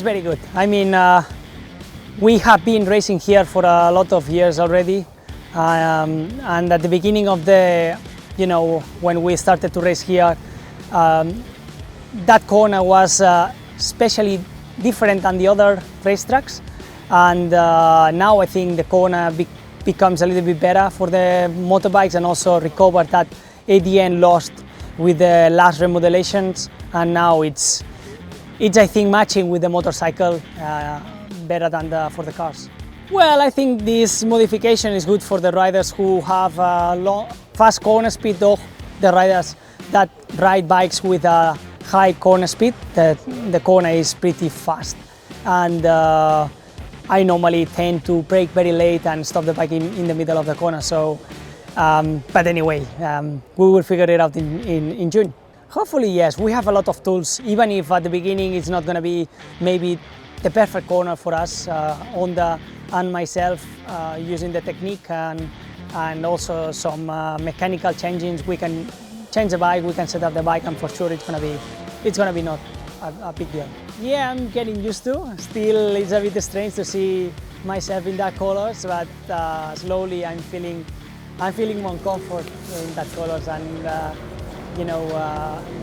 it's very good. I mean, we have been racing here for a lot of years already, and at the beginning of the, when we started to race here, that corner was especially different than the other racetracks, and now I think the corner becomes a little bit better for the motorbikes, and also recovered that ADN lost with the last remodelations, and now it's I think matching with the motorcycle better than for the cars. Well, I think this modification is good for the riders who have fast corner speed, or the riders that ride bikes with a high corner speed. The corner is pretty fast, and I normally tend to brake very late and stop the bike in the middle of the corner. So, but anyway, we will figure it out in June. Hopefully, yes. We have a lot of tools, even if at the beginning it's not going to be maybe the perfect corner for us. Honda and myself, using the technique and also some mechanical changes, we can change the bike, we can set up the bike, and for sure it's going to be not a big deal. Yeah, I'm getting used to. Still, it's a bit strange to see myself in that colors, but slowly I'm feeling more comfort in that colors, and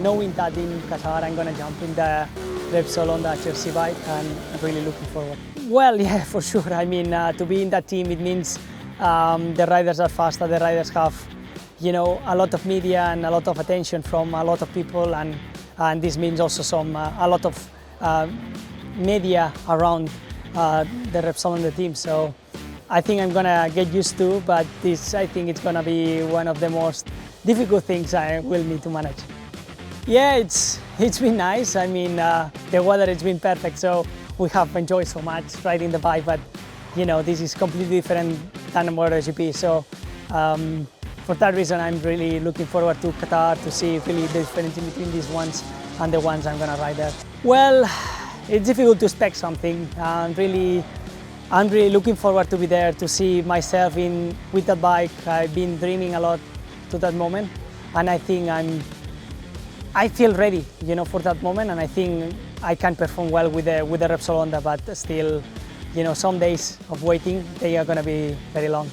knowing that in Qatar I'm going to jump in the Repsol on the HRC bike, and I'm really looking forward. Well, yeah, for sure. I mean, to be in that team, it means the riders are faster, the riders have, a lot of media and a lot of attention from a lot of people, and this means also a lot of media around the Repsol on the team. So I think I'm gonna get used to, but I think it's gonna be one of the most difficult things I will need to manage. Yeah, it's been nice. I mean, the weather has been perfect, so we have enjoyed so much riding the bike, but this is completely different than MotoGP. So for that reason, I'm really looking forward to Qatar to see really the difference in between these ones and the ones I'm gonna ride there. Well, it's difficult to expect something. I'm really looking forward to be there, to see myself with that bike. I've been dreaming a lot to that moment, and I think I feel ready, for that moment, and I think I can perform well with the Repsol Honda, but still, some days of waiting, they are going to be very long.